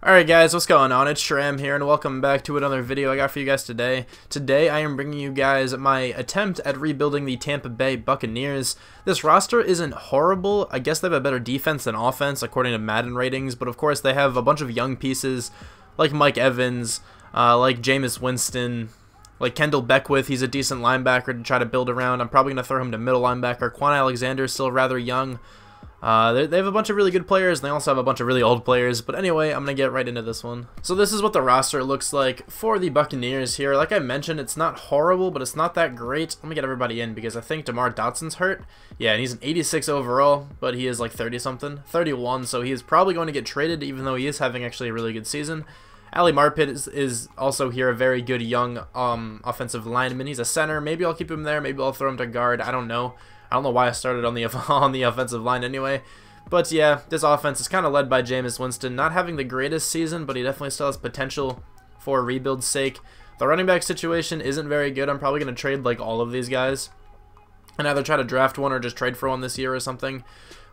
Alright guys, what's going on? It's Shram here and welcome back to another video I got for you guys today. Today I am bringing you guys my attempt at rebuilding the Tampa Bay Buccaneers. This roster isn't horrible. I guess they have a better defense than offense according to Madden ratings, but of course they have a bunch of young pieces like Mike Evans, like Jameis Winston, like Kendall Beckwith. He's a decent linebacker to try to build around. I'm probably going to throw him to middle linebacker. Quan Alexander is still rather young. They have a bunch of really good players, and they also have a bunch of really old players. But anyway, I'm going to get right into this one. So this is what the roster looks like for the Buccaneers here. Like I mentioned, it's not horrible, but it's not that great. Let me get everybody in because I think DeMar Dotson's hurt. Yeah, and he's an 86 overall, but he is like 30-something. 31, so he is probably going to get traded, even though he is having actually a really good season. Ali Marpet is also here, a very good young offensive lineman. He's a center. Maybe I'll keep him there. Maybe I'll throw him to guard. I don't know. I don't know why I started on the offensive line anyway. But yeah, this offense is kind of led by Jameis Winston. Not having the greatest season, but he definitely still has potential for rebuild's sake. The running back situation isn't very good. I'm probably going to trade like all of these guys and either try to draft one or just trade for one this year or something.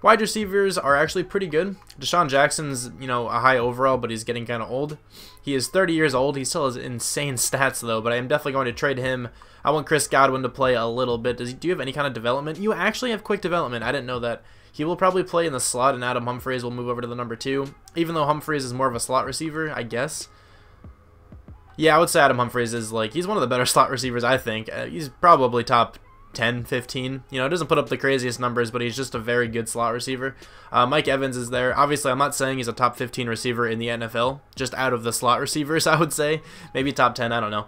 Wide receivers are actually pretty good. Deshaun Jackson's, a high overall, but he's getting kind of old. He is 30 years old. He still has insane stats, though, but I am definitely going to trade him. I want Chris Godwin to play a little bit. Do you have any kind of development? You actually have quick development. I didn't know that. He will probably play in the slot, and Adam Humphries will move over to the number 2, even though Humphries is more of a slot receiver, I guess. Yeah, I would say Adam Humphries is, he's one of the better slot receivers, I think. He's probably top 10, 15. It doesn't put up the craziest numbers, but he's just a very good slot receiver. Mike Evans is there. Obviously, I'm not saying he's a top 15 receiver in the NFL, just out of the slot receivers, I would say. Maybe top 10, I don't know.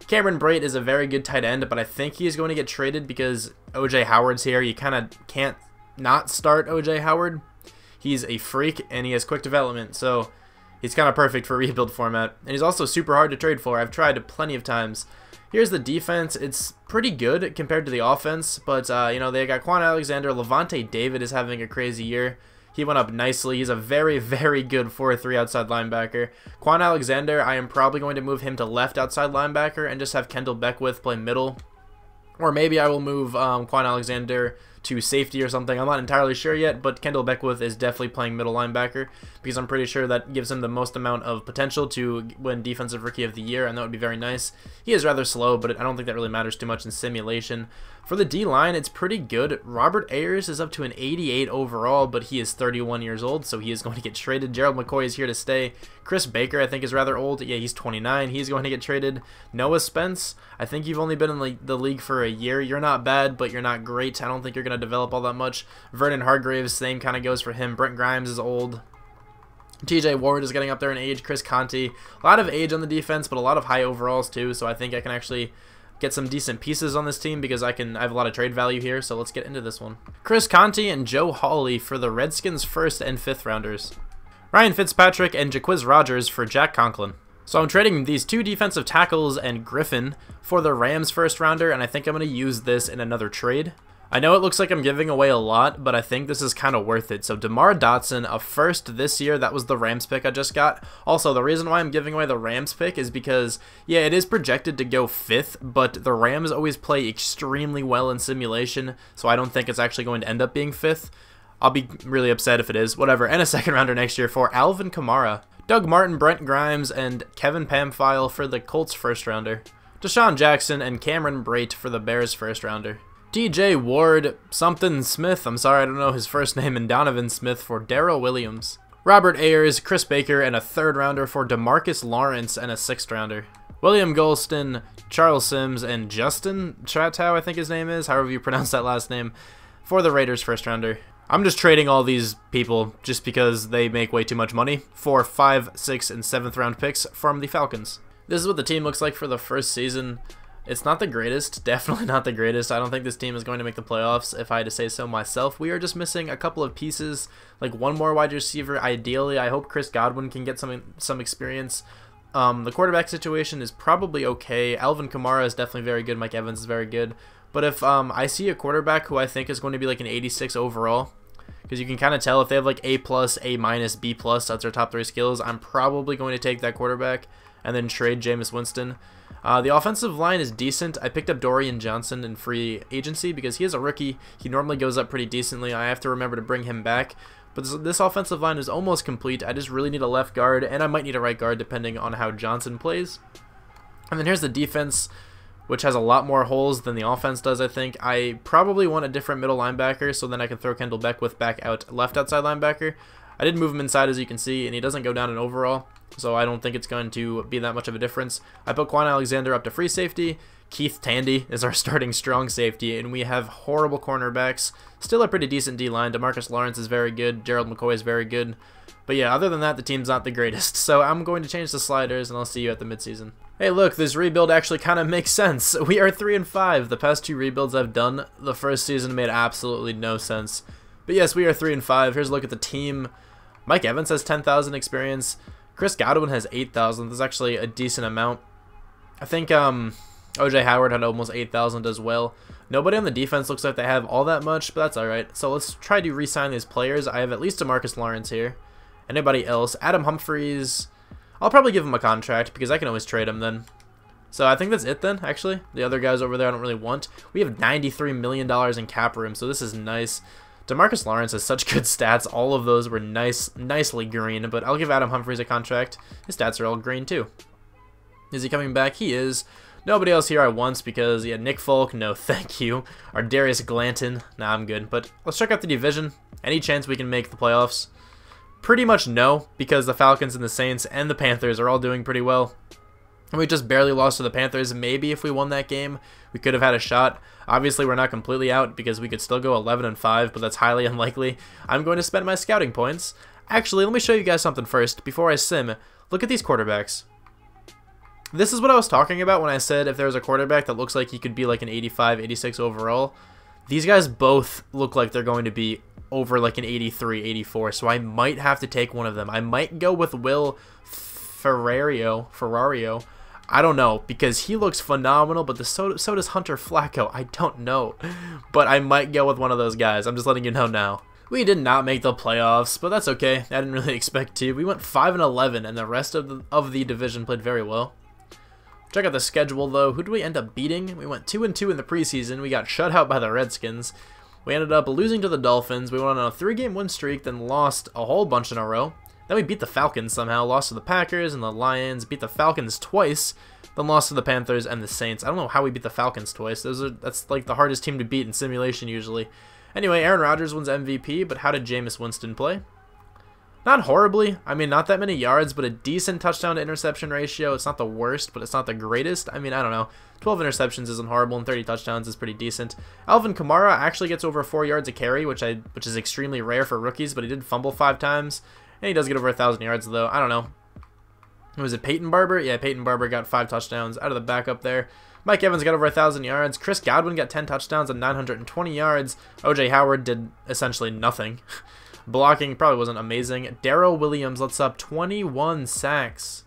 Cameron Brate is a very good tight end, but I think he is going to get traded because O.J. Howard's here. You kind of can't not start O.J. Howard. He's a freak, and he has quick development, so he's kind of perfect for rebuild format. And he's also super hard to trade for. I've tried plenty of times. Here's the defense. It's pretty good compared to the offense, but, they got Quan Alexander. Levante David is having a crazy year. He went up nicely. He's a very, very good 4-3 outside linebacker. Quan Alexander, I am probably going to move him to left outside linebacker and just have Kendall Beckwith play middle. Or maybe I will move Quan Alexander to safety or something. I'm not entirely sure yet, but Kendall Beckwith is definitely playing middle linebacker because I'm pretty sure that gives him the most amount of potential to win Defensive Rookie of the Year, and that would be very nice. He is rather slow, but I don't think that really matters too much in simulation. For the D-line, it's pretty good. Robert Ayers is up to an 88 overall, but he is 31 years old, so he is going to get traded. Gerald McCoy is here to stay. Chris Baker, I think, is rather old. Yeah, he's 29. He's going to get traded. Noah Spence, I think you've only been in the league for a year. You're not bad, but you're not great. I don't think you're going to develop all that much. Vernon Hargreaves, same kind of goes for him. Brent Grimes is old. TJ Ward is getting up there in age. Chris Conte, a lot of age on the defense, but a lot of high overalls too, so I think I can actually get some decent pieces on this team because I have a lot of trade value here, so let's get into this one. Chris Conte and Joe Hawley for the Redskins' 1st and 5th rounders. Ryan Fitzpatrick and Jaquiz Rogers for Jack Conklin. So I'm trading these 2 defensive tackles and Griffin for the Rams' 1st rounder, and I think I'm going to use this in another trade. I know it looks like I'm giving away a lot, but I think this is kind of worth it. So DeMar Dotson, a 1st this year. That was the Rams pick I just got. Also, the reason why I'm giving away the Rams pick is because, yeah, it is projected to go 5th, but the Rams always play extremely well in simulation, so I don't think it's actually going to end up being 5th. I'll be really upset if it is. Whatever. And a 2nd rounder next year for Alvin Kamara. Doug Martin, Brent Grimes, and Kevin Pamphile for the Colts' 1st rounder. Deshaun Jackson and Cameron Brate for the Bears' 1st rounder. DJ Ward, something Smith, I'm sorry I don't know his first name, and Donovan Smith for Darrell Williams. Robert Ayers, Chris Baker, and a 3rd rounder for DeMarcus Lawrence and a 6th rounder. William Golston, Charles Sims, and Justin Tratow, I think his name is, however you pronounce that last name, for the Raiders' 1st rounder. I'm just trading all these people just because they make way too much money for 5, 6, and 7th round picks from the Falcons. This is what the team looks like for the 1st season. It's not the greatest, definitely not the greatest. I don't think this team is going to make the playoffs, if I had to say so myself. We are just missing a couple of pieces, like one more wide receiver, ideally. I hope Chris Godwin can get some experience. The quarterback situation is probably okay. Alvin Kamara is definitely very good. Mike Evans is very good. But if I see a quarterback who I think is going to be like an 86 overall, because you can kind of tell if they have like A+, A-, B+, that's their top 3 skills, I'm probably going to take that quarterback and then trade Jameis Winston. The offensive line is decent. I picked up Dorian Johnson in free agency because he is a rookie. He normally goes up pretty decently. I have to remember to bring him back. But this offensive line is almost complete. I just really need a left guard, and I might need a right guard depending on how Johnson plays. And then here's the defense, which has a lot more holes than the offense does, I think. I probably want a different middle linebacker, so then I can throw Kendall Beckwith back out left outside linebacker. I did move him inside, as you can see, and he doesn't go down in overall, so I don't think it's going to be that much of a difference. I put Quan Alexander up to free safety. Keith Tandy is our starting strong safety, and we have horrible cornerbacks. Still a pretty decent D-line. DeMarcus Lawrence is very good. Gerald McCoy is very good. But yeah, other than that, the team's not the greatest. So I'm going to change the sliders, and I'll see you at the midseason. Hey, look, this rebuild actually kind of makes sense. We are 3-5. The past 2 rebuilds I've done, the first season made absolutely no sense. But yes, we are 3-5. Here's a look at the team. Mike Evans has 10,000 experience. Chris Godwin has 8,000. That's actually a decent amount. I think OJ Howard had almost 8,000 as well. Nobody on the defense looks like they have all that much, but that's alright. So let's try to re-sign these players. I have at least DeMarcus Lawrence here. Anybody else? Adam Humphries. I'll probably give him a contract because I can always trade him then. So I think that's it then, actually. The other guys over there I don't really want. We have $93 million in cap room, so this is nice. DeMarcus Lawrence has such good stats. All of those were nicely green, but I'll give Adam Humphries a contract. His stats are all green too. Is he coming back? He is. Nobody else here I want because, yeah, Nick Folk, no thank you. Our Darius Glanton, nah, I'm good. But let's check out the division. Any chance we can make the playoffs? Pretty much no, because the Falcons and the Saints and the Panthers are all doing pretty well. And we just barely lost to the Panthers. Maybe if we won that game, we could have had a shot. Obviously, we're not completely out because we could still go 11-5, but that's highly unlikely. I'm going to spend my scouting points. Actually, let me show you guys something first before I sim. Look at these quarterbacks. This is what I was talking about when I said if there was a quarterback that looks like he could be like an 85, 86 overall. These guys both look like they're going to be over like an 83, 84, so I might have to take one of them. I might go with Will Ferrario. I don't know, because he looks phenomenal, but so does Hunter Flacco. I don't know, but I might go with one of those guys. I'm just letting you know now. We did not make the playoffs, but that's okay. I didn't really expect to. We went 5-11, and the rest of the division played very well. Check out the schedule, though. Who did we end up beating? We went 2-2 in the preseason. We got shut out by the Redskins. We ended up losing to the Dolphins. We went on a 3-game win streak, then lost a whole bunch in a row. Then we beat the Falcons somehow, lost to the Packers and the Lions, beat the Falcons twice, then lost to the Panthers and the Saints. I don't know how we beat the Falcons twice. That's like the hardest team to beat in simulation usually. Anyway, Aaron Rodgers wins MVP, but how did Jameis Winston play? Not horribly. I mean, not that many yards, but a decent touchdown to interception ratio. It's not the worst, but it's not the greatest. I mean, I don't know. 12 interceptions isn't horrible, and 30 touchdowns is pretty decent. Alvin Kamara actually gets over 4 yards a carry, which is extremely rare for rookies, but he did fumble 5 times. And he does get over 1,000 yards, though. I don't know. Was it Peyton Barber? Yeah, Peyton Barber got 5 touchdowns out of the backup there. Mike Evans got over 1,000 yards. Chris Godwin got 10 touchdowns and 920 yards. OJ Howard did essentially nothing. Blocking probably wasn't amazing. Darrell Williams lets up 21 sacks.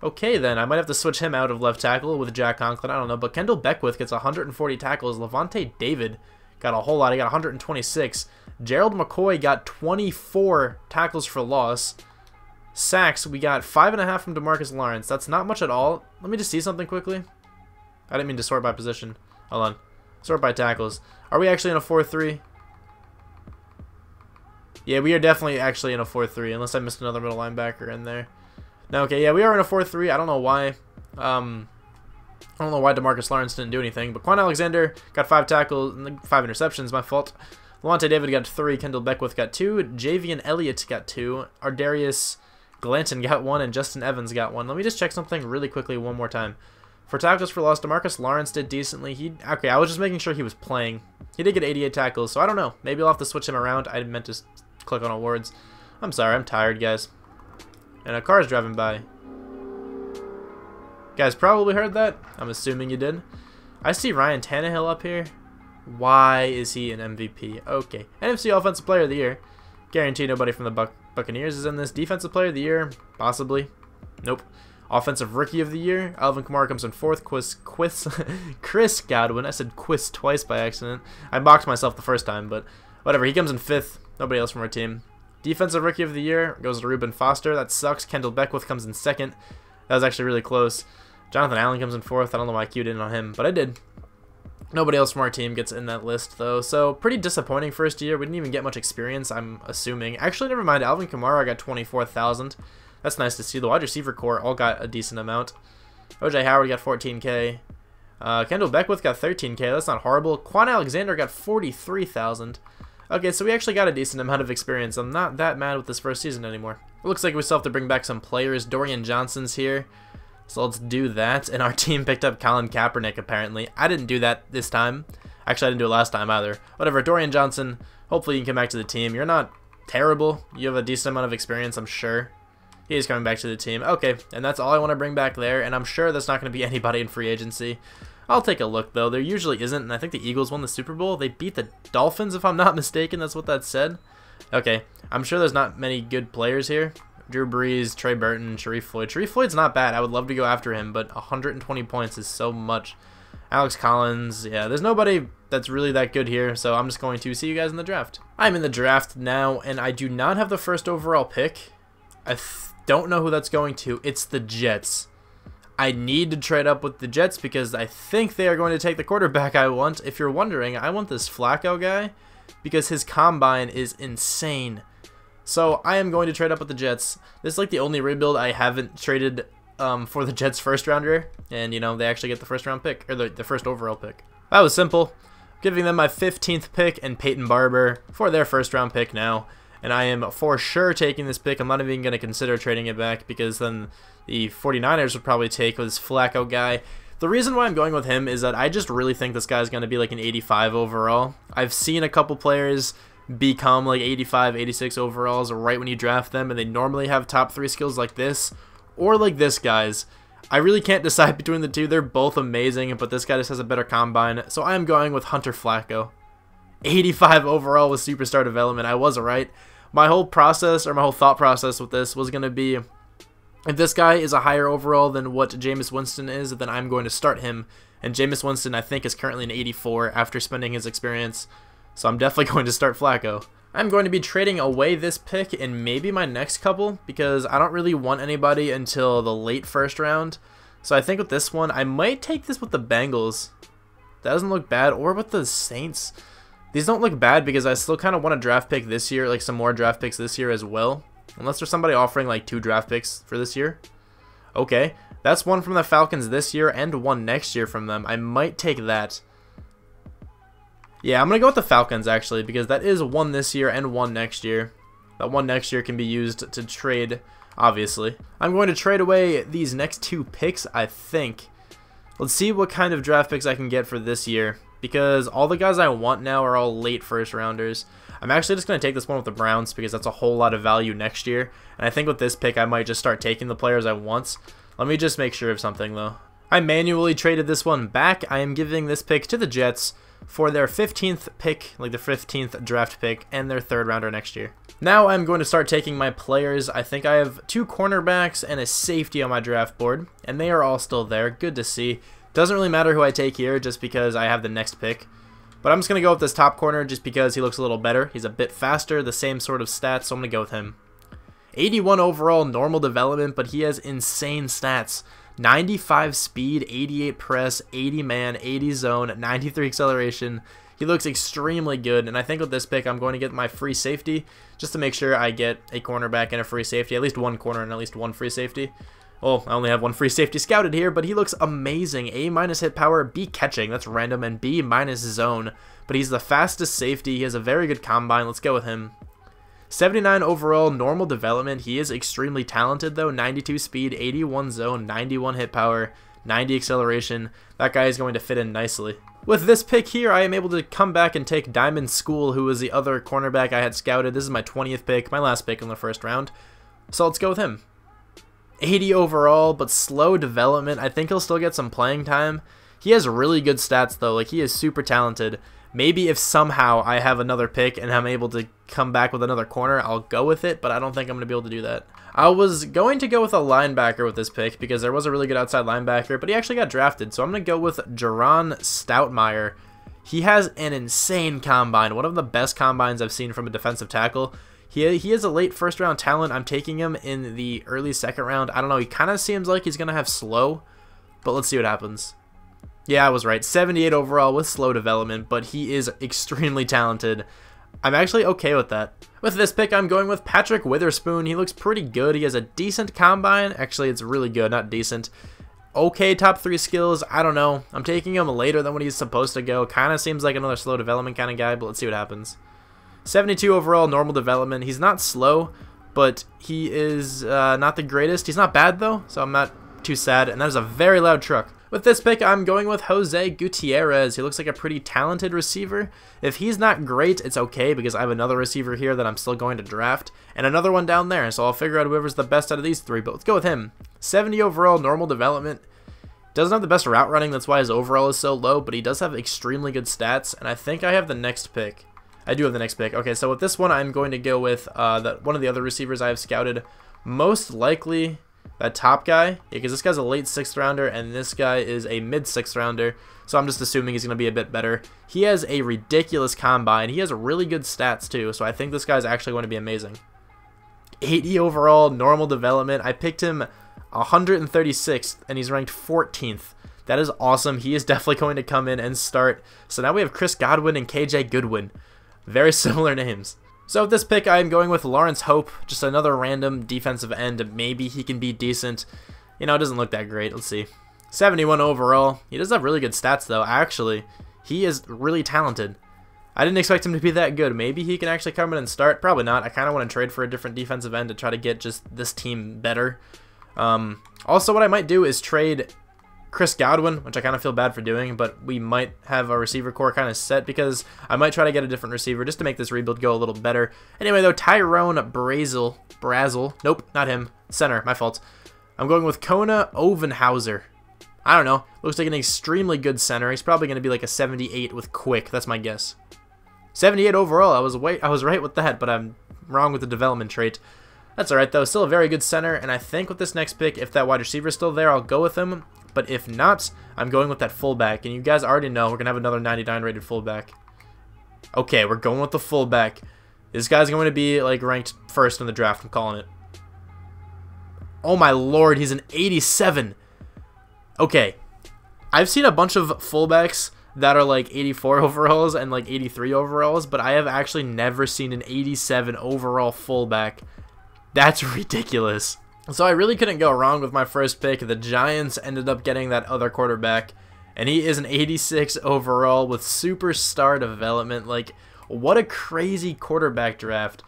Okay, then. I might have to switch him out of left tackle with Jack Conklin. I don't know. But Kendall Beckwith gets 140 tackles. Levante David got a whole lot. He got 126. Gerald McCoy got 24 tackles for loss. Sacks, we got 5.5 from DeMarcus Lawrence. That's not much at all. Let me just see something quickly. I didn't mean to sort by position. Hold on. Sort by tackles. Are we actually in a 4-3? Yeah, we are definitely actually in a 4-3, unless I missed another middle linebacker in there. No, okay, yeah, we are in a 4-3. I don't know why. I don't know why DeMarcus Lawrence didn't do anything, but Quan Alexander got 5 tackles and 5 interceptions. My fault. Levante David got 3. Kendall Beckwith got 2. Javian Elliott got 2. Ardarius Glanton got 1, and Justin Evans got 1. Let me just check something really quickly one more time. For tackles for loss, DeMarcus Lawrence did decently. Okay, I was just making sure he was playing. He did get 88 tackles, so I don't know. Maybe I'll have to switch him around. I meant to click on awards. I'm sorry, I'm tired, guys. And a car is driving by. You guys probably heard that. I'm assuming you did. I see Ryan Tannehill up here. Why is he an MVP? Okay. NFC Offensive Player of the Year. Guarantee nobody from the Buccaneers is in this. Defensive Player of the Year. Possibly. Nope. Offensive Rookie of the Year. Alvin Kamara comes in 4th. Chris Godwin. I said Quiz twice by accident. I mocked myself the first time, but whatever. He comes in 5th. Nobody else from our team. Defensive Rookie of the Year goes to Reuben Foster. That sucks. Kendall Beckwith comes in 2nd. That was actually really close. Jonathan Allen comes in 4th. I don't know why I queued in on him, but I did. Nobody else from our team gets in that list, though. So, pretty disappointing first year. We didn't even get much experience, I'm assuming. Actually, never mind. Alvin Kamara got 24,000. That's nice to see. The wide receiver core all got a decent amount. OJ Howard got 14K. Kendall Beckwith got 13K. That's not horrible. Quan Alexander got 43,000. Okay, so we actually got a decent amount of experience. I'm not that mad with this first season anymore. It looks like we still have to bring back some players. Dorian Johnson's here. So let's do that. And our team picked up Colin Kaepernick, apparently. I didn't do that this time. Actually, I didn't do it last time either. Whatever, Dorian Johnson, hopefully you can come back to the team. You're not terrible. You have a decent amount of experience, I'm sure. He is coming back to the team. Okay, and that's all I want to bring back there. And I'm sure there's not going to be anybody in free agency. I'll take a look, though. There usually isn't, and I think the Eagles won the Super Bowl. They beat the Dolphins, if I'm not mistaken. That's what that said. Okay, I'm sure there's not many good players here. Drew Brees, Trey Burton, Sharif Floyd. Sharif Floyd's not bad. I would love to go after him, but 120 points is so much. Alex Collins, yeah, there's nobody that's really that good here, so I'm just going to see you guys in the draft. I'm in the draft now, and I do not have the first overall pick. I don't know who that's going to. It's the Jets. I need to trade up with the Jets because I think they are going to take the quarterback I want. If you're wondering, I want this Flacco guy because his combine is insane. So I am going to trade up with the Jets. This is like the only rebuild I haven't traded for the Jets first rounder. And, you know, they actually get the first round pick, or the first overall pick. That was simple. Giving them my 15th pick and Peyton Barber for their first round pick now. And I am for sure taking this pick. I'm not even going to consider trading it back because then the 49ers would probably take this Flacco guy. The reason why I'm going with him is that I just really think this guy's going to be like an 85 overall. I've seen a couple players become like 85, 86 overalls right when you draft them, and they normally have top 3 skills like this or like this guy's. I really can't decide between the two. They're both amazing, but this guy just has a better combine. So I am going with Hunter Flacco. 85 overall with superstar development. I was right. My whole process, or my whole thought process with this was going to be, if this guy is a higher overall than what Jameis Winston is, then I'm going to start him. And Jameis Winston, I think, is currently an 84 after spending his experience. So I'm definitely going to start Flacco. I'm going to be trading away this pick in maybe my next couple because I don't really want anybody until the late first round. So I think with this one, I might take this with the Bengals. That doesn't look bad. Or with the Saints. These don't look bad because I still kind of want a draft pick this year, like some more draft picks this year as well. Unless there's somebody offering like 2 draft picks for this year. Okay, that's one from the Falcons this year and one next year from them. I might take that. Yeah, I'm going to go with the Falcons actually because that is one this year and one next year. That one next year can be used to trade, obviously. I'm going to trade away these next 2 picks, I think. Let's see what kind of draft picks I can get for this year. Because all the guys I want now are all late first rounders. I'm actually just going to take this one with the Browns because that's a whole lot of value next year. And I think with this pick, I might just start taking the players I want. Let me just make sure of something, though. I manually traded this one back. I am giving this pick to the Jets for their 15th pick, like the 15th draft pick, and their 3rd rounder next year. Now I'm going to start taking my players. I think I have 2 cornerbacks and a safety on my draft board, and they are all still there. Good to see. Doesn't really matter who I take here just because I have the next pick. But I'm just going to go with this top corner just because he looks a little better. He's a bit faster, the same sort of stats, so I'm going to go with him. 81 overall, normal development, but he has insane stats. 95 speed, 88 press, 80 man, 80 zone, 93 acceleration. He looks extremely good, and I think with this pick I'm going to get my free safety just to make sure I get a cornerback and a free safety, at least 1 corner and at least 1 free safety. Well, I only have 1 free safety scouted here, but he looks amazing. A- hit power, B catching, that's random, and B- zone. But he's the fastest safety. He has a very good combine. Let's go with him. 79 overall, normal development. He is extremely talented, though. 92 speed, 81 zone, 91 hit power, 90 acceleration. That guy is going to fit in nicely. With this pick here, I am able to come back and take Diamond School, who was the other cornerback I had scouted. This is my 20th pick, my last pick in the first round. So let's go with him. 80 overall, but slow development. I think he'll still get some playing time. He has really good stats, though. Like, he is super talented. Maybe if somehow I have another pick and I'm able to come back with another corner, I'll go with it, but I don't think I'm going to be able to do that. I was going to go with a linebacker with this pick because there was a really good outside linebacker, but he actually got drafted, so I'm going to go with Jaron Stoutmeyer. He has an insane combine, one of the best combines I've seen from a defensive tackle. He is a late first round talent. I'm taking him in the early second round. I don't know. He kind of seems like he's going to have slow, but let's see what happens. Yeah, I was right. 78 overall with slow development, but he is extremely talented. I'm actually okay with that. With this pick, I'm going with Patrick Witherspoon. He looks pretty good. He has a decent combine. Actually, it's really good, not decent. Okay, top 3 skills. I don't know. I'm taking him later than when he's supposed to go. Kind of seems like another slow development kind of guy, but let's see what happens. 72 overall, normal development. He's not slow, but he is not the greatest. He's not bad, though, so I'm not too sad. And that is a very loud truck. With this pick, I'm going with Jose Gutierrez. He looks like a pretty talented receiver. If he's not great, it's okay because I have another receiver here that I'm still going to draft and another one down there. So I'll figure out whoever's the best out of these 3, but let's go with him. 70 overall, normal development. Doesn't have the best route running, that's why his overall is so low, but he does have extremely good stats, and I think I have the next pick. I do have the next pick. Okay, so with this one, I'm going to go with one of the other receivers I have scouted. Most likely that top guy, because this guy's a late 6th rounder and this guy is a mid 6th rounder, so I'm just assuming he's going to be a bit better. He has a ridiculous combine. He has really good stats too, so I think this guy's actually going to be amazing. 80 overall, normal development. I picked him 136th and he's ranked 14th. That is awesome. He is definitely going to come in and start. So now we have Chris Godwin and KJ Goodwin. Very similar names. So with this pick, I'm going with Lawrence Hope, just another random defensive end. Maybe he can be decent. You know, it doesn't look that great. Let's see. 71 overall. He does have really good stats, though. Actually, he is really talented. I didn't expect him to be that good. Maybe he can actually come in and start. Probably not. I kind of want to trade for a different defensive end to try to get just this team better. Also, what I might do is trade Chris Godwin, which I kind of feel bad for doing, but we might have a receiver core kind of set because I might try to get a different receiver just to make this rebuild go a little better. Anyway, though, Tyrone Brazel, nope, not him, center, my fault. I'm going with Kona Ovenhauser. I don't know, looks like an extremely good center. He's probably going to be like a 78 with quick, that's my guess. 78 overall, I was right with that, but I'm wrong with the development trait. That's alright though, still a very good center, and I think with this next pick, if that wide receiver is still there, I'll go with him. But if not, I'm going with that fullback. And you guys already know we're going to have another 99 rated fullback. Okay, we're going with the fullback. This guy's going to be like ranked first in the draft. I'm calling it. Oh my lord, he's an 87. Okay, I've seen a bunch of fullbacks that are like 84 overalls and like 83 overalls, but I have actually never seen an 87 overall fullback. That's ridiculous. So I really couldn't go wrong with my first pick. The Giants ended up getting that other quarterback, and he is an 86 overall with superstar development. Like, what a crazy quarterback draft.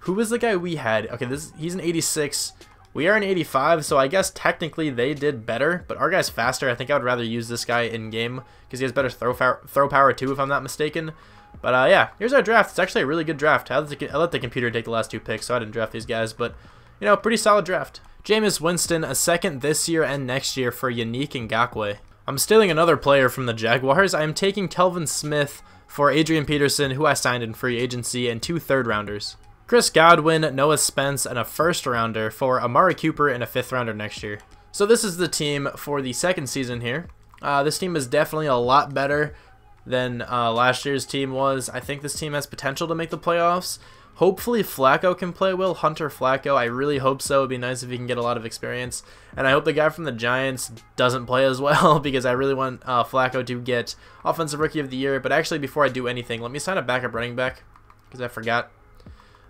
Who was the guy we had? Okay, he's an 86. We are an 85, so I guess technically they did better, but our guy's faster. I think I would rather use this guy in-game because he has better throw power too, if I'm not mistaken. But yeah, here's our draft. It's actually a really good draft. I let the computer take the last 2 picks, so I didn't draft these guys, but you know, pretty solid draft. Jameis Winston, a 2nd this year and next year for Yannick Ngakoue. I'm stealing another player from the Jaguars. I'm taking Telvin Smith for Adrian Peterson, who I signed in free agency, and 2 third-rounders. Chris Godwin, Noah Spence, and a 1st-rounder for Amari Cooper and a 5th-rounder next year. So this is the team for the 2nd season here. This team is definitely a lot better than last year's team was. I think this team has potential to make the playoffs. Hopefully Flacco can play well, Hunter Flacco. I really hope so. It would be nice if he can get a lot of experience. And I hope the guy from the Giants doesn't play as well because I really want Flacco to get Offensive Rookie of the Year. But actually, before I do anything, let me sign a backup running back because I forgot.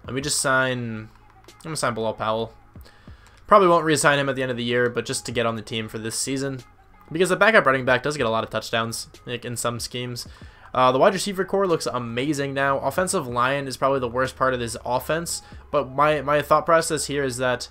Let me just sign... I'm going to sign Bilal Powell. Probably won't reassign him at the end of the year, but just to get on the team for this season. Because the backup running back does get a lot of touchdowns like in some schemes. The wide receiver core looks amazing now. Offensive line is probably the worst part of this offense, but my thought process here is that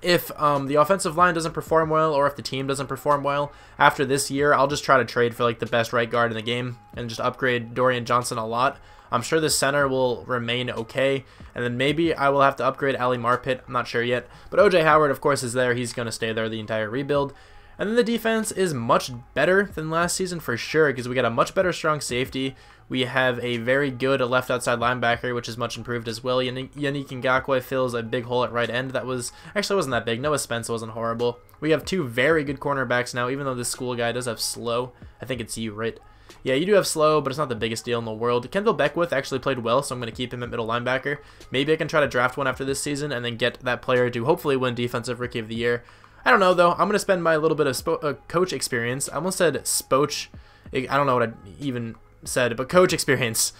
if the offensive line doesn't perform well or if the team doesn't perform well after this year, I'll just try to trade for like the best right guard in the game and just upgrade Dorian Johnson a lot. I'm sure the center will remain okay, and then maybe I will have to upgrade Ali Marpet. I'm not sure yet, but OJ Howard, of course, is there. He's going to stay there the entire rebuild. And then the defense is much better than last season for sure because we got a much better strong safety. We have a very good left outside linebacker, which is much improved as well. Yannick Ngakoue fills a big hole at right end. That actually wasn't that big. Noah Spence wasn't horrible. We have 2 very good cornerbacks now, even though this school guy does have slow. I think it's you, right? Yeah, you do have slow, but it's not the biggest deal in the world. Kendall Beckwith actually played well, so I'm going to keep him at middle linebacker. Maybe I can try to draft one after this season and then get that player to hopefully win Defensive Rookie of the Year. I don't know, though. I'm going to spend my little bit of coach experience. I almost said spoach. I don't know what I even said, but coach experience.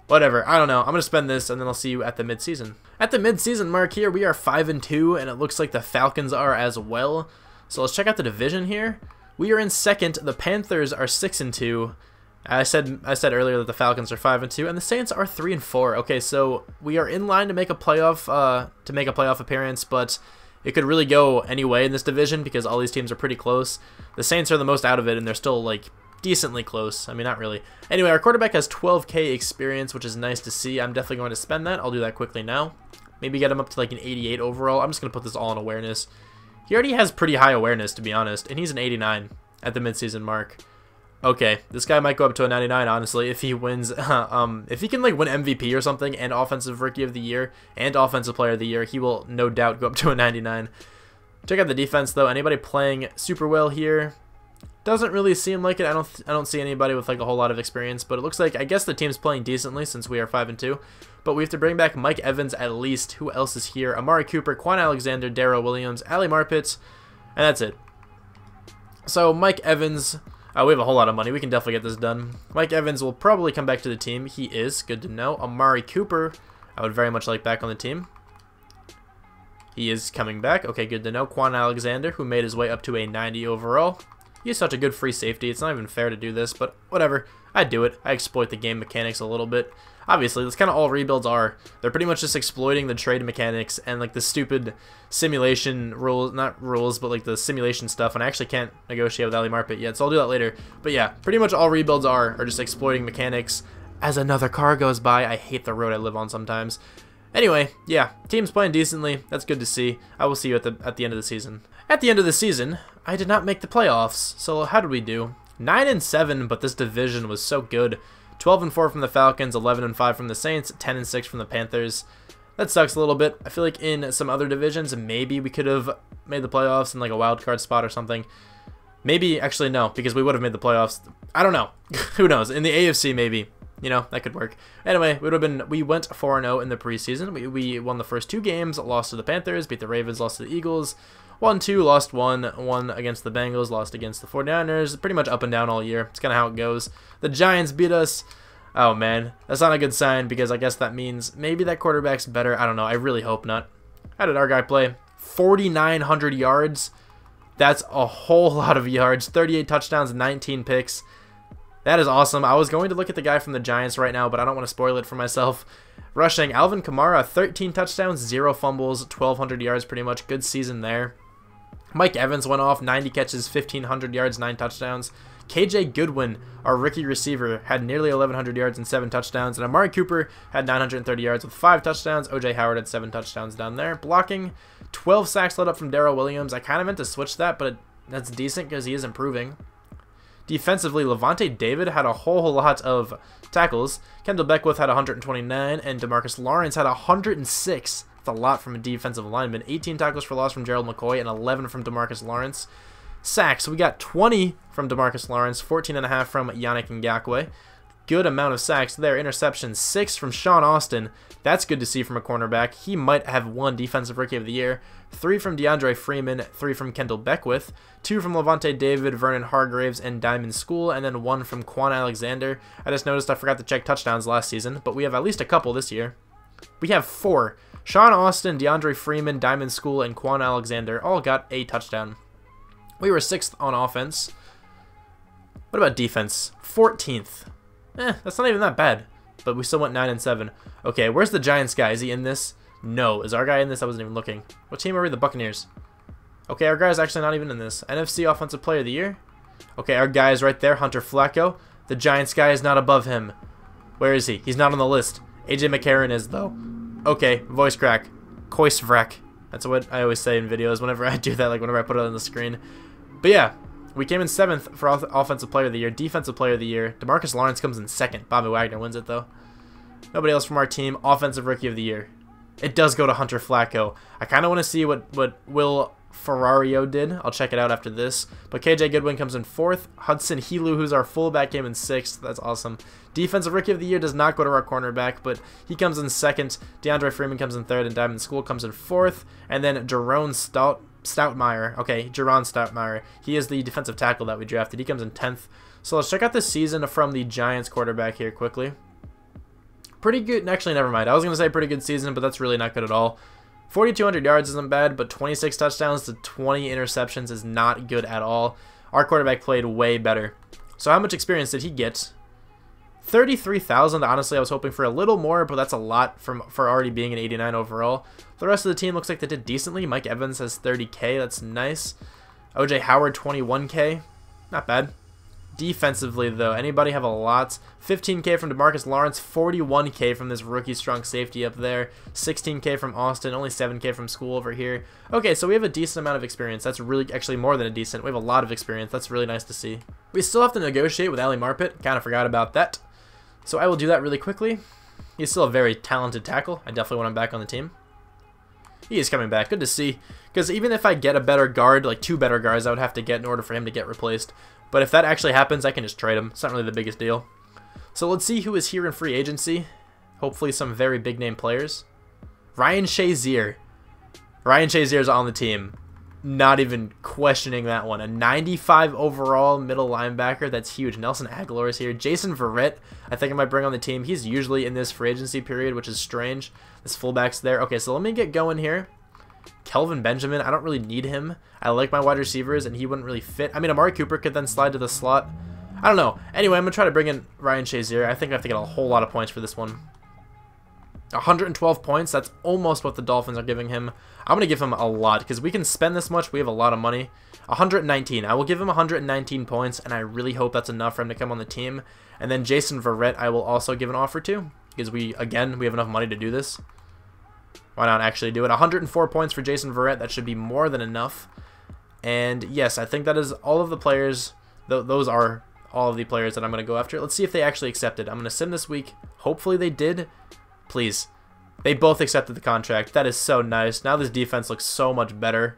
Whatever. I don't know. I'm going to spend this, and then I'll see you at the midseason. At the midseason mark here, we are 5-2, and it looks like the Falcons are as well. So let's check out the division here. We are in second. The Panthers are 6-2. I said earlier that the Falcons are 5-2, and the Saints are 3-4. Okay, so we are in line to make a playoff appearance, but it could really go any way in this division because all these teams are pretty close. The Saints are the most out of it, and they're still like decently close. I mean, not really. Anyway, our quarterback has 12K experience, which is nice to see. I'm definitely going to spend that. I'll do that quickly now. Maybe get him up to like an 88 overall. I'm just going to put this all in awareness. He already has pretty high awareness, to be honest, and he's an 89 at the midseason mark. Okay, this guy might go up to a 99, honestly, if he wins. If he can like win MVP or something, and Offensive Rookie of the Year, and Offensive Player of the Year, he will no doubt go up to a 99. Check out the defense, though. Anybody playing super well here? Doesn't really seem like it. I don't see anybody with like a whole lot of experience, but it looks like, I guess the team's playing decently since we are 5-2. But we have to bring back Mike Evans at least. Who else is here? Amari Cooper, Quan Alexander, Darrell Williams, Ali Marpet, and that's it. So Mike Evans, we have a whole lot of money. We can definitely get this done. Mike Evans will probably come back to the team. He is. Good to know. Amari Cooper, I would very much like back on the team. He is coming back. Okay, good to know. Quan Alexander, who made his way up to a 90 overall. He's such a good free safety. It's not even fair to do this, but whatever. I do it. I exploit the game mechanics a little bit. Obviously, that's kind of all rebuilds are. They're pretty much just exploiting the trade mechanics and like the stupid simulation rules, not rules, but like the simulation stuff. And I actually can't negotiate with Ali Marpet yet, so I'll do that later. But yeah, pretty much all rebuilds are just exploiting mechanics. As another car goes by, I hate the road I live on sometimes. Anyway, yeah, team's playing decently. That's good to see. I will see you at the end of the season. At the end of the season, I did not make the playoffs. So how did we do? 9-7, but this division was so good. 12-4 from the Falcons, 11-5 from the Saints, 10-6 from the Panthers. That sucks a little bit. I feel like in some other divisions, maybe we could have made the playoffs in like a wild card spot or something. Maybe, actually no, because we would have made the playoffs. I don't know. Who knows? In the AFC, maybe. You know, that could work. Anyway, we went 4-0 in the preseason. We won the first 2 games, lost to the Panthers, beat the Ravens, lost to the Eagles. 1-2, lost 1, won against the Bengals, lost against the 49ers. Pretty much up and down all year. It's kind of how it goes. The Giants beat us. Oh, man. That's not a good sign because I guess that means maybe that quarterback's better. I don't know. I really hope not. How did our guy play? 4,900 yards. That's a whole lot of yards. 38 touchdowns, 19 picks. That is awesome. I was going to look at the guy from the Giants right now, but I don't want to spoil it for myself. Rushing, Alvin Kamara, 13 touchdowns, 0 fumbles, 1,200 yards pretty much. Good season there. Mike Evans went off, 90 catches, 1,500 yards, 9 touchdowns. KJ Goodwin, our rookie receiver, had nearly 1,100 yards and 7 touchdowns. And Amari Cooper had 930 yards with 5 touchdowns. OJ Howard had 7 touchdowns down there. Blocking, 12 sacks led up from Darrell Williams. I kind of meant to switch that, but that's decent because he is improving. Defensively, Levante David had a whole lot of tackles. Kendall Beckwith had 129, and DeMarcus Lawrence had 106. That's a lot from a defensive lineman. 18 tackles for loss from Gerald McCoy and 11 from DeMarcus Lawrence. Sacks, we got 20 from DeMarcus Lawrence, 14.5 from Yannick Ngakoue. Good amount of sacks there. Interceptions, 6 from Sean Austin. That's good to see from a cornerback. He might have won Defensive Rookie of the Year. 3 from DeAndre Freeman, 3 from Kendall Beckwith, 2 from Levante David, Vernon Hargraves, and Diamond School, and then 1 from Quan Alexander. I just noticed I forgot to check touchdowns last season, but we have at least a couple this year. We have 4. Sean Austin, DeAndre Freeman, Diamond School, and Quan Alexander all got a touchdown. We were 6th on offense. What about defense? 14th. That's not even that bad, but we still went 9-7. Okay, where's the Giants guy? Is he in this? No. Is our guy in this? I wasn't even looking. What team are we? The Buccaneers. Okay, our guy's actually not even in this. NFC Offensive Player of the Year. Okay, our guy is right there, Hunter Flacco. The Giants guy is not above him. Where is he? He's not on the list. AJ McCarron is, though. Okay, voice crack. Koisvrek. That's what I always say in videos whenever I do that, like whenever I put it on the screen. But yeah, we came in 7th for Offensive Player of the Year, Defensive Player of the Year. DeMarcus Lawrence comes in 2nd. Bobby Wagner wins it, though. Nobody else from our team. Offensive Rookie of the Year. It does go to Hunter Flacco. I kind of want to see what Will Ferrario did. I'll check it out after this. But KJ Goodwin comes in 4th. Hudson Helu, who's our fullback, came in 6th. That's awesome. Defensive Rookie of the Year does not go to our cornerback, but he comes in 2nd. DeAndre Freeman comes in 3rd, and Diamond School comes in 4th. And then Jerome Stout. Stoutmeyer. Okay, Jaron Stoutmeyer. He is the defensive tackle that we drafted. He comes in 10th. So let's check out this season from the Giants quarterback here quickly. Pretty good. Actually, never mind. I was going to say pretty good season, but that's really not good at all. 4,200 yards isn't bad, but 26 touchdowns to 20 interceptions is not good at all. Our quarterback played way better. So how much experience did he get? 33,000. Honestly, I was hoping for a little more, but that's a lot for already being an 89 overall. The rest of the team looks like they did decently. Mike Evans has 30K. That's nice. OJ Howard, 21K. Not bad. Defensively, though, anybody have a lot? 15K from DeMarcus Lawrence, 41K from this rookie strong safety up there, 16K from Austin, only 7K from School over here. Okay, so we have a decent amount of experience. That's really actually more than a decent. We have a lot of experience. That's really nice to see. We still have to negotiate with Ali Marpet. Kind of forgot about that. So I will do that really quickly. He's still a very talented tackle. I definitely want him back on the team. He is coming back. Good to see. Because even if I get a better guard, like 2 better guards I would have to get in order for him to get replaced. But if that actually happens, I can just trade him. It's not really the biggest deal. So let's see who is here in free agency. Hopefully some very big name players. Ryan Shazier. Ryan Shazier is on the team. Not even questioning that one. A 95 overall middle linebacker. That's huge. Nelson Aguilar is here. Jason Verrett, I think I might bring on the team. He's usually in this free agency period, which is strange. This fullback's there. Okay, so let me get going here. Kelvin Benjamin, I don't really need him. I like my wide receivers, and he wouldn't really fit. I mean, Amari Cooper could then slide to the slot. I don't know. Anyway, I'm going to try to bring in Ryan Shazier. I think I have to get a whole lot of points for this one. 112 points. That's almost what the Dolphins are giving him. I'm going to give him a lot because we can spend this much. We have a lot of money. 119. I will give him 119 points, and I really hope that's enough for him to come on the team. And then Jason Verrett, I will also give an offer to because we have enough money to do this. Why not actually do it? 104 points for Jason Verrett. That should be more than enough. And yes, I think that is all of the players. Those are all of the players that I'm going to go after. Let's see if they actually accepted. I'm going to sim this week. Hopefully they did. Please. They both accepted the contract. That is so nice. Now this defense looks so much better.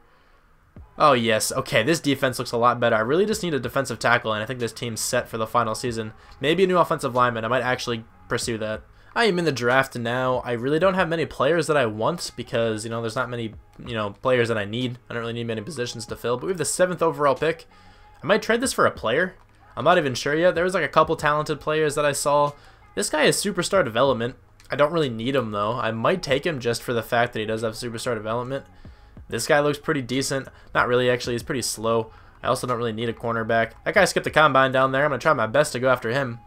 Oh, yes. Okay, this defense looks a lot better. I really just need a defensive tackle, and I think this team's set for the final season. Maybe a new offensive lineman. I might actually pursue that. I am in the draft now. I really don't have many players that I want because, there's not many, players that I need. I don't really need many positions to fill, but we have the 7th overall pick. I might trade this for a player. I'm not even sure yet. There was like a couple talented players that I saw. This guy is superstar development. I don't really need him, though. I might take him just for the fact that he does have superstar development. This guy looks pretty decent. Not really, actually. He's pretty slow. I also don't really need a cornerback. That guy skipped the combine down there. I'm going to try my best to go after him.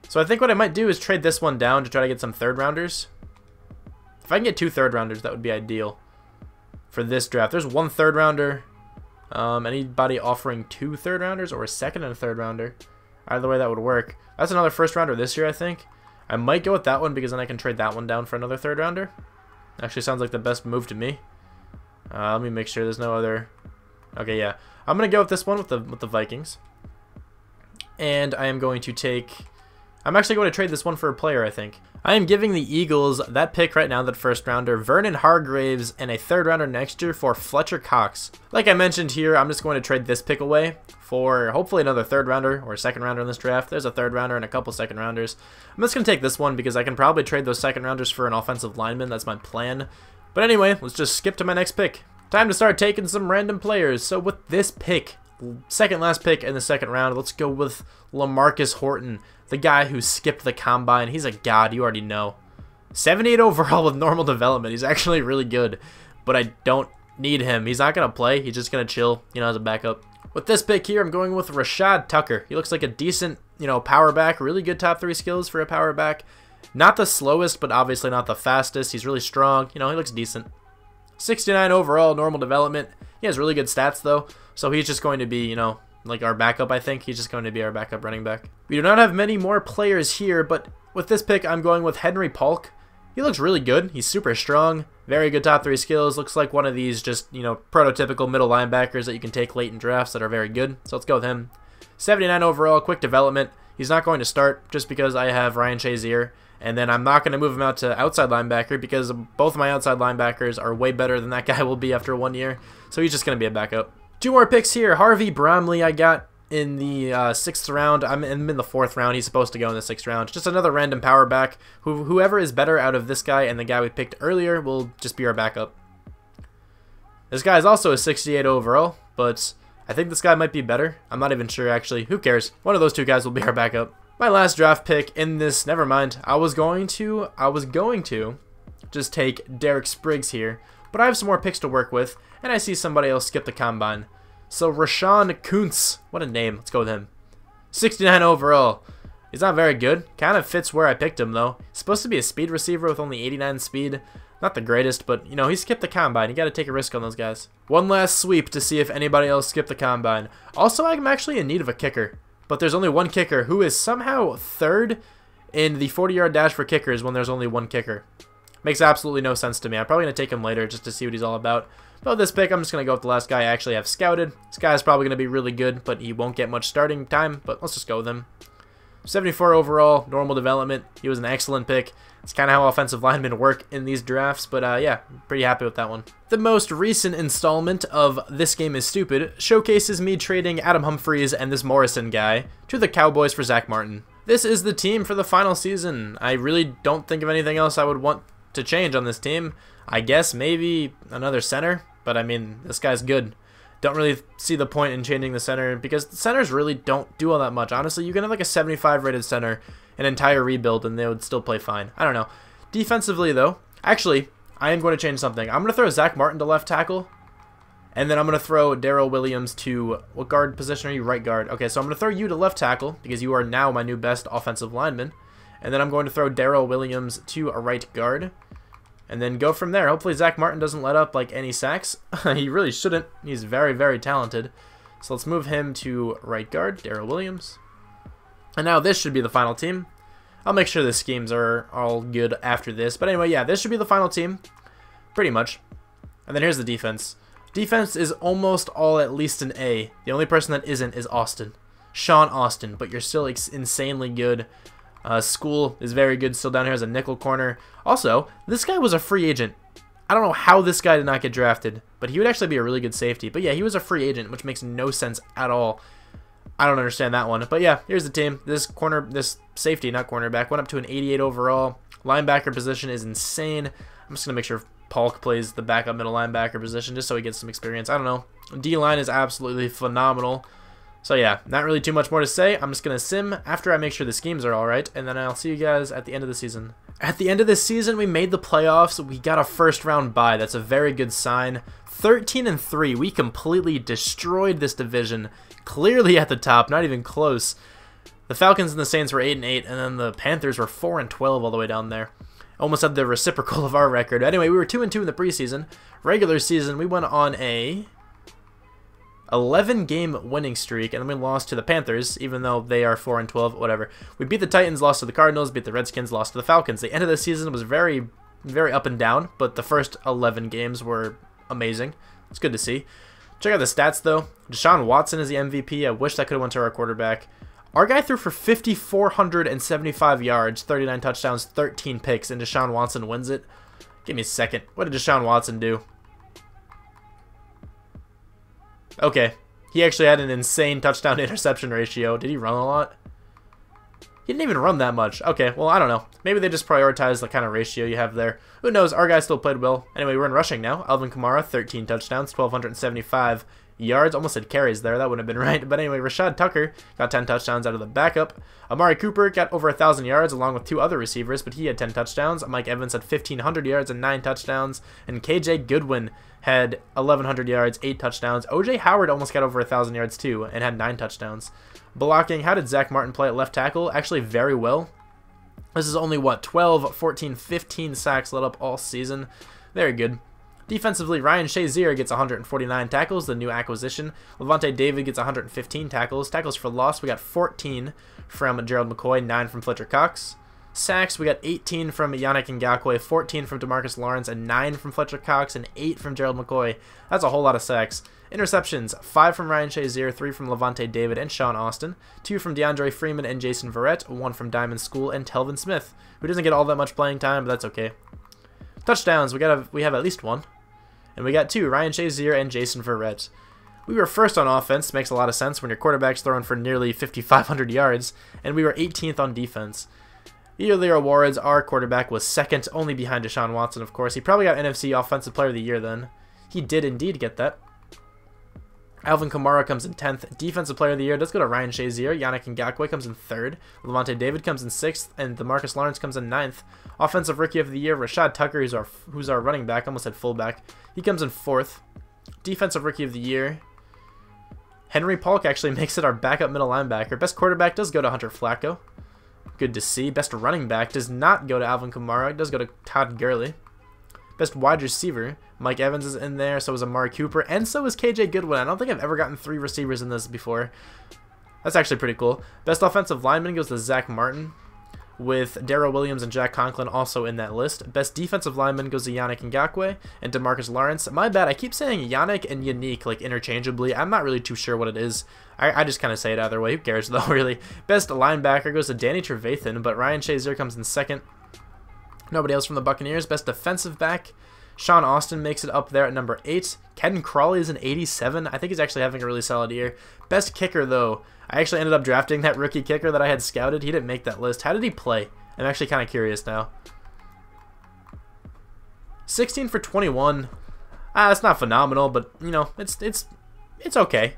So I think what I might do is trade this one down to try to get some 3rd rounders. If I can get 2 3rd rounders, that would be ideal for this draft. There's 1 3rd rounder. Anybody offering 2 3rd rounders or a 2nd and a 3rd rounder? Either way, that would work. That's another 1st rounder this year, I think. I might go with that one because then I can trade that one down for another 3rd rounder. Actually sounds like the best move to me. Let me make sure there's no other. Okay, yeah. I'm going to go with this one with the Vikings. And I am going to take... I'm actually going to trade this one for a player, I think. I am giving the Eagles that pick right now, that 1st rounder, Vernon Hargraves, and a 3rd rounder next year for Fletcher Cox. Like I mentioned here, I'm just going to trade this pick away for hopefully another 3rd rounder or a 2nd rounder in this draft. There's a 3rd rounder and a couple 2nd rounders. I'm just going to take this one because I can probably trade those 2nd rounders for an offensive lineman. That's my plan. But anyway, let's just skip to my next pick. Time to start taking some random players. So with this pick, 2nd last pick in the 2nd round, let's go with LaMarcus Horton. The guy who skipped the combine. He's a god, you already know. 78 overall with normal development. He's actually really good, but I don't need him. He's not going to play. He's just going to chill, as a backup. With this pick here, I'm going with Rashad Tucker. He looks like a decent, power back. Really good top 3 skills for a power back. Not the slowest, but obviously not the fastest. He's really strong. He looks decent. 69 overall, normal development. He has really good stats, though, so he's just going to be, like our backup, I think. He's just going to be our backup running back. We do not have many more players here, but with this pick, I'm going with Henry Polk. He looks really good. He's super strong. Very good top 3 skills. Looks like one of these just, prototypical middle linebackers that you can take late in drafts that are very good. So let's go with him. 79 overall, quick development. He's not going to start just because I have Ryan Shazier. And then I'm not going to move him out to outside linebacker because both of my outside linebackers are way better than that guy will be after 1 year. So he's just going to be a backup. 2 more picks here. Harvey Bromley I got in the 6th round. I'm in the 4th round. He's supposed to go in the 6th round. Just another random power back. Whoever is better out of this guy and the guy we picked earlier will just be our backup. This guy is also a 68 overall, but I think this guy might be better. I'm not even sure, actually. Who cares? One of those two guys will be our backup. My last draft pick in this, never mind. I was going to just take Derek Spriggs here, but I have some more picks to work with, and I see somebody else skip the combine. So Rashawn Kuntz, what a name. Let's go with him. 69 overall. He's not very good. Kind of fits where I picked him, though. He's supposed to be a speed receiver with only 89 speed. Not the greatest, but, you know, he skipped the combine. You got to take a risk on those guys. One last sweep to see if anybody else skipped the combine. Also, I'm actually in need of a kicker, but there's only one kicker who is somehow third in the 40-yard dash for kickers when there's only one kicker. Makes absolutely no sense to me. I'm probably going to take him later just to see what he's all about. But with this pick, I'm just going to go with the last guy I actually have scouted. This guy's probably going to be really good, but he won't get much starting time, but let's just go with him. 74 overall, normal development. He was an excellent pick. It's kind of how offensive linemen work in these drafts, but yeah, pretty happy with that one. The most recent installment of This Game is Stupid showcases me trading Adam Humphries and this Morrison guy to the Cowboys for Zach Martin. This is the team for the final season. I really don't think of anything else I would want to change on this team. I guess maybe another center, but I mean, this guy's good. Don't really see the point in changing the center because the centers really don't do all that much. Honestly, you can have like a 75 rated center, an entire rebuild, and they would still play fine. I don't know. Defensively, though, actually, I am going to change something. I'm going to throw Zach Martin to left tackle, and then I'm going to throw Darrell Williams to, what guard position are you? Right guard. Okay, so I'm going to throw you to left tackle because you are now my new best offensive lineman, and then I'm going to throw Darrell Williams to a right guard. And then go from there. Hopefully Zach Martin doesn't let up like any sacks. He really shouldn't. He's very, very talented. So let's move him to right guard, Darrell Williams. And now this should be the final team. I'll make sure the schemes are all good after this. But anyway, yeah, this should be the final team. Pretty much. And then here's the defense. Defense is almost all at least an A. The only person that isn't is Austin. Sean Austin. But you're still insanely good. School is very good still down here as a nickel corner. Also, this guy was a free agent. I don't know how this guy did not get drafted, but he would actually be a really good safety. But yeah, he was a free agent, which makes no sense at all. I don't understand that one. But yeah, here's the team. This safety, not cornerback, went up to an 88 overall. Linebacker position is insane. I'm just going to make sure Polk plays the backup middle linebacker position just so he gets some experience. I don't know. D-line is absolutely phenomenal. So yeah, not really too much more to say. I'm just going to sim after I make sure the schemes are alright, and then I'll see you guys at the end of the season. At the end of this season, we made the playoffs. We got a first round bye. That's a very good sign. 13-3. We completely destroyed this division. Clearly at the top, not even close. The Falcons and the Saints were 8-8, and then the Panthers were 4-12 all the way down there. Almost had the reciprocal of our record. Anyway, we were 2-2 in the preseason. Regular season, we went on a 11-game winning streak, and then we lost to the Panthers, even though they are 4-12, whatever. We beat the Titans, lost to the Cardinals, beat the Redskins, lost to the Falcons. The end of the season was very, very up and down, but the first 11 games were amazing. It's good to see. Check out the stats, though. Deshaun Watson is the MVP. I wish that could have went to our quarterback. Our guy threw for 5,475 yards, 39 touchdowns, 13 picks, and Deshaun Watson wins it. Give me a second. What did Deshaun Watson do? Okay, he actually had an insane touchdown-interception ratio. Did he run a lot? He didn't even run that much. Okay, well, I don't know. Maybe they just prioritize the kind of ratio you have there. Who knows? Our guy still played well. Anyway, we're in rushing now. Alvin Kamara, 13 touchdowns, 1,275 yards. Almost said carries there. That wouldn't have been right. But anyway, Rashad Tucker got 10 touchdowns out of the backup. Amari Cooper got over 1,000 yards along with 2 other receivers, but he had 10 touchdowns. Mike Evans had 1,500 yards and 9 touchdowns. And KJ Goodwin had 1,100 yards, 8 touchdowns. OJ Howard almost got over 1,000 yards too and had 9 touchdowns. Blocking, how did Zach Martin play at left tackle? Actually very well. This is only, what, 12, 14, 15 sacks let up all season. Very good. Defensively, Ryan Shazier gets 149 tackles, the new acquisition. Levante David gets 115 tackles. Tackles for loss, we got 14 from Gerald McCoy, 9 from Fletcher Cox. Sacks, we got 18 from Yannick Ngakoue, 14 from DeMarcus Lawrence, and 9 from Fletcher Cox, and 8 from Gerald McCoy. That's a whole lot of sacks. Interceptions, 5 from Ryan Shazier, 3 from Levante David and Sean Austin, 2 from DeAndre Freeman and Jason Verrett, 1 from Diamond School and Telvin Smith, who doesn't get all that much playing time, but that's okay. Touchdowns, we have at least 1. And we got 2, Ryan Shazier and Jason Verrett. We were first on offense, makes a lot of sense when your quarterback's throwing for nearly 5,500 yards, and we were 18th on defense. Yearly awards, our quarterback was second, only behind Deshaun Watson, of course. He probably got NFC Offensive Player of the Year then. He did indeed get that. Alvin Kamara comes in 10th. Defensive Player of the Year does go to Ryan Shazier. Yannick Ngakoue comes in 3rd. Levante David comes in 6th. And DeMarcus Lawrence comes in 9th. Offensive Rookie of the Year, Rashad Tucker, who's our running back. Almost said fullback. He comes in 4th. Defensive Rookie of the Year, Henry Polk actually makes it our backup middle linebacker. Best quarterback does go to Hunter Flacco. Good to see. Best running back does not go to Alvin Kamara. It does go to Todd Gurley. Best wide receiver, Mike Evans is in there. So is Amari Cooper. And so is KJ Goodwin. I don't think I've ever gotten 3 receivers in this before. That's actually pretty cool. Best offensive lineman goes to Zach Martin, with Darrell Williams and Jack Conklin also in that list. Best defensive lineman goes to Yannick Ngakoue and DeMarcus Lawrence. My bad, I keep saying Yannick and Yannick like interchangeably. I'm not really too sure what it is. I just kind of say it either way. Who cares though, really? Best linebacker goes to Danny Trevathan, but Ryan Shazier comes in 2nd. Nobody else from the Buccaneers. Best defensive back, Sean Austin makes it up there at number 8. Ken Crawley is an 87. I think he's actually having a really solid year. Best kicker, though, I actually ended up drafting that rookie kicker that I had scouted. He didn't make that list. How did he play? I'm actually kind of curious now. 16 for 21. That's not phenomenal, but, you know, it's okay.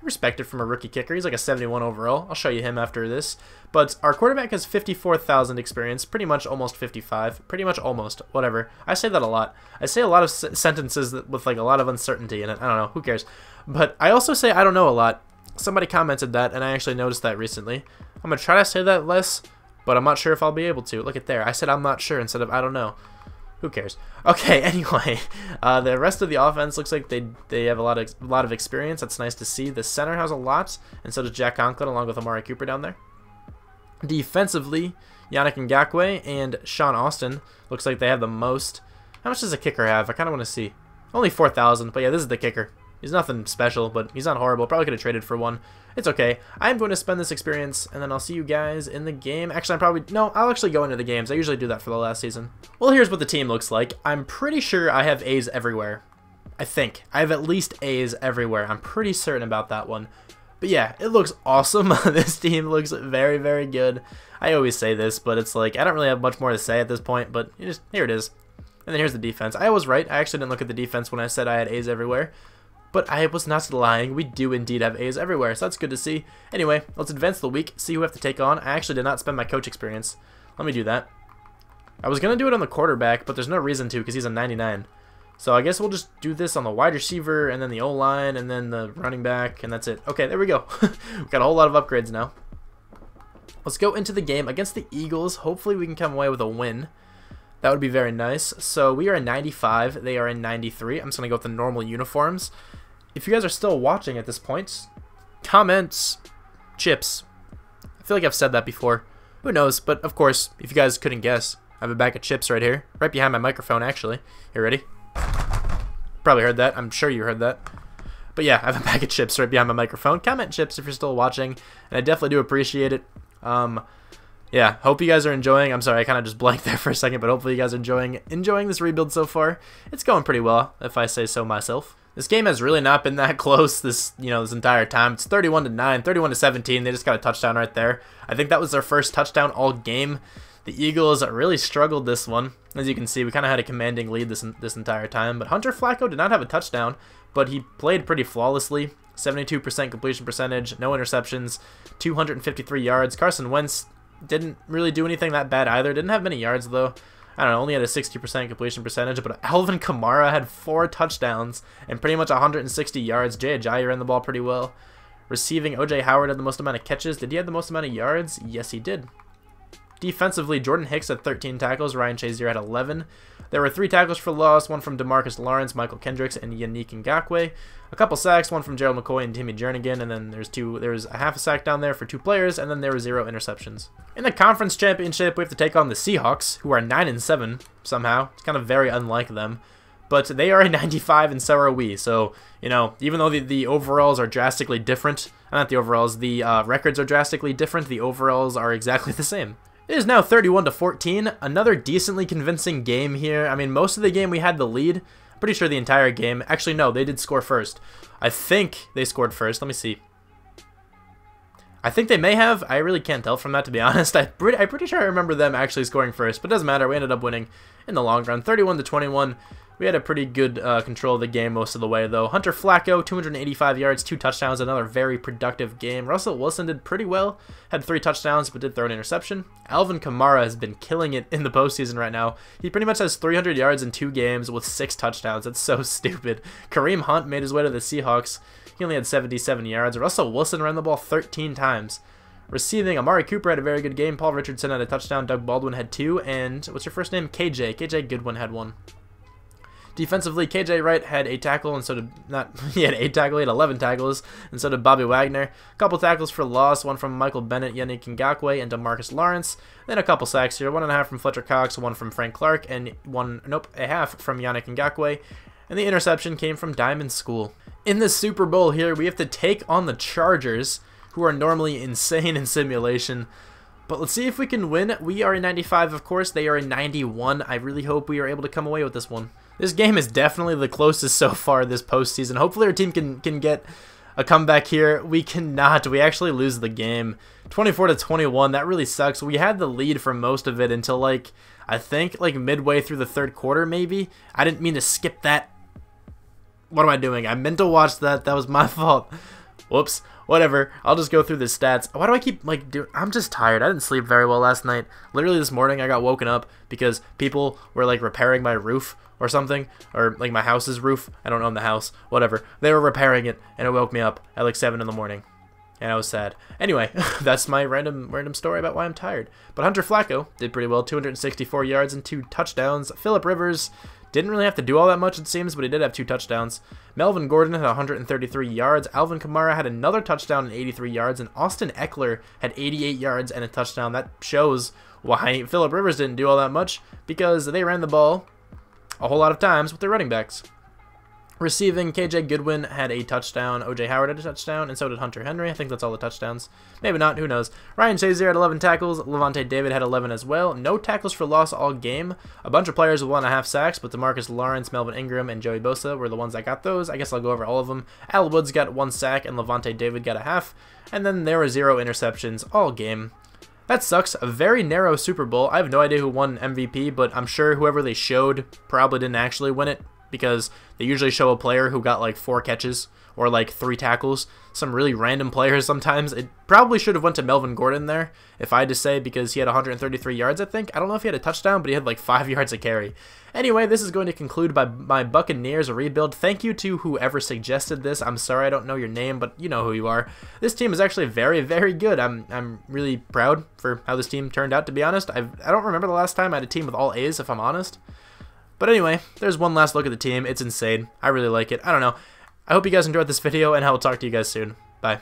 Respected from a rookie kicker. He's like a 71 overall. I'll show you him after this. But our quarterback has 54,000 experience, pretty much almost 55. Pretty much almost, whatever. I say that a lot. I say a lot of sentences with like a lot of uncertainty in it. I don't know, who cares? But I also say I don't know a lot. Somebody commented that, and I actually noticed that recently. I'm going to try to say that less, but I'm not sure if I'll be able to. Look at there. I said I'm not sure instead of I don't know. Who cares? Okay, anyway, the rest of the offense looks like they have a lot of experience. That's nice to see. The center has a lot, and so does Jack Conklin along with Amari Cooper down there. Defensively, Yannick Ngakoue and Sean Austin looks like they have the most. How much does a kicker have? I kind of want to see. Only 4,000, but yeah, this is the kicker. He's nothing special, but he's not horrible. Probably could have traded for one. It's okay. I'm going to spend this experience, and then I'll see you guys in the game. Actually, I'll actually go into the games. I usually do that for the last season. Well, here's what the team looks like. I'm pretty sure I have A's everywhere. I think. I have at least A's everywhere. I'm pretty certain about that one. But yeah, it looks awesome. This team looks very, very good. I always say this, but it's like, I don't really have much more to say at this point, but here it is. And then here's the defense. I was right. I actually didn't look at the defense when I said I had A's everywhere. But I was not lying. We do indeed have A's everywhere, so that's good to see. Anyway, let's advance the week, see who we have to take on. I actually did not spend my coach experience. Let me do that. I was going to do it on the quarterback, but there's no reason to because he's a 99. So I guess we'll just do this on the wide receiver, and then the O-line, and then the running back, and that's it. Okay, there we go. We've got a whole lot of upgrades now. Let's go into the game against the Eagles. Hopefully we can come away with a win. That would be very nice. So we are in 95. They are in 93. I'm just going to go with the normal uniforms. If you guys are still watching at this point, comments, chips. I feel like I've said that before. Who knows? But of course, if you guys couldn't guess, I have a bag of chips right here. Right behind my microphone, actually. You ready? Probably heard that. I'm sure you heard that. But yeah, I have a bag of chips right behind my microphone. Comment chips if you're still watching. And I definitely do appreciate it. Yeah, hope you guys are enjoying. I'm sorry, I kind of just blanked there for a second, but hopefully you guys are enjoying this rebuild so far. It's going pretty well, if I say so myself. This game has really not been that close this entire time. It's 31-9, 31-17. They just got a touchdown right there. I think that was their first touchdown all game. The Eagles really struggled this one. As you can see, we kind of had a commanding lead this entire time. But Hunter Flacco did not have a touchdown, but he played pretty flawlessly. 72% completion percentage, no interceptions, 253 yards. Carson Wentz didn't really do anything that bad either. Didn't have many yards, though. I don't know, only had a 60% completion percentage, but Alvin Kamara had 4 touchdowns and pretty much 160 yards. Jay Ajayi ran the ball pretty well. Receiving, O.J. Howard had the most amount of catches. Did he have the most amount of yards? Yes, he did. Defensively, Jordan Hicks had 13 tackles. Ryan Shazier had 11. There were 3 tackles for loss, one from DeMarcus Lawrence, Michael Kendricks, and Yannick Ngakoue. A couple sacks, one from Gerald McCoy and Timmy Jernigan, and then there's a half a sack down there for 2 players, and then there were 0 interceptions. In the conference championship, we have to take on the Seahawks, who are 9-7 somehow. It's kind of very unlike them. But they are a 95, and so are we. So, even though the overalls are drastically different, not the overalls, the records are drastically different, the overalls are exactly the same. It is now 31-14. Another decently convincing game here. I mean, most of the game we had the lead. Pretty sure the entire game. Actually, no, they did score first. I think they scored first. Let me see. I think they may have. I really can't tell from that, to be honest. I'm pretty sure I remember them actually scoring first, but it doesn't matter. We ended up winning in the long run, 31-21. We had a pretty good control of the game most of the way, though. Hunter Flacco, 285 yards, 2 touchdowns, another very productive game. Russell Wilson did pretty well, had 3 touchdowns, but did throw an interception. Alvin Kamara has been killing it in the postseason right now. He pretty much has 300 yards in 2 games with 6 touchdowns. That's so stupid. Kareem Hunt made his way to the Seahawks. He only had 77 yards. Russell Wilson ran the ball 13 times. Receiving, Amari Cooper had a very good game. Paul Richardson had a touchdown. Doug Baldwin had 2. And what's your first name? KJ. KJ Goodwin had 1. Defensively, KJ Wright had a tackle, and so did he had 8 tackles, he had 11 tackles, and so did Bobby Wagner. A couple tackles for loss, one from Michael Bennett, Yannick Ngakoue, and DeMarcus Lawrence. Then a couple sacks here, 1.5 from Fletcher Cox, 1 from Frank Clark, and a half from Yannick Ngakoue. And the interception came from Diamond School. In the Super Bowl here, we have to take on the Chargers, who are normally insane in simulation. But let's see if we can win. We are in 95, of course. They are in 91. I really hope we are able to come away with this one. This game is definitely the closest so far this postseason. Hopefully our team can get a comeback here. We cannot. We actually lose the game. 24-21. That really sucks. We had the lead for most of it until, like, I think, like, midway through the third quarter, maybe. I didn't mean to skip that. What am I doing? I meant to watch that. That was my fault. Whoops. Whatever. I'll just go through the stats. Why do I keep, like, I'm just tired. I didn't sleep very well last night. Literally this morning I got woken up because people were, like, repairing my roof or something. Or, like, my house's roof. I don't own the house. Whatever. They were repairing it, and it woke me up at, like, 7 in the morning. And I was sad. Anyway, that's my random story about why I'm tired. But Hunter Flacco did pretty well. 264 yards and 2 touchdowns. Phillip Rivers didn't really have to do all that much, it seems, but he did have 2 touchdowns. Melvin Gordon had 133 yards. Alvin Kamara had another touchdown and 83 yards. And Austin Eckler had 88 yards and a touchdown. That shows why Phillip Rivers didn't do all that much, because they ran the ball a whole lot of times with their running backs. Receiving, KJ Goodwin had a touchdown, OJ Howard had a touchdown, and so did Hunter Henry. I think that's all the touchdowns. Maybe not, who knows. Ryan Shazier had 11 tackles, Levante David had 11 as well. No tackles for loss all game. A bunch of players with 1.5 sacks, but DeMarcus Lawrence, Melvin Ingram, and Joey Bosa were the ones that got those. I guess I'll go over all of them. Al Woods got 1 sack, and Levante David got a half. And then there were 0 interceptions all game. That sucks. A very narrow Super Bowl. I have no idea who won MVP, but I'm sure whoever they showed probably didn't actually win it, because they usually show a player who got like 4 catches or like 3 tackles. Some really random players sometimes. It probably should have went to Melvin Gordon there, if I had to say, because he had 133 yards, I think. I don't know if he had a touchdown, but he had like 5 yards a carry. Anyway, this is going to conclude my Buccaneers rebuild. Thank you to whoever suggested this. I'm sorry I don't know your name, but you know who you are. This team is actually very, very good. I'm really proud for how this team turned out, to be honest. I don't remember the last time I had a team with all A's, if I'm honest. But anyway, there's one last look at the team. It's insane. I really like it. I don't know. I hope you guys enjoyed this video, and I will talk to you guys soon. Bye.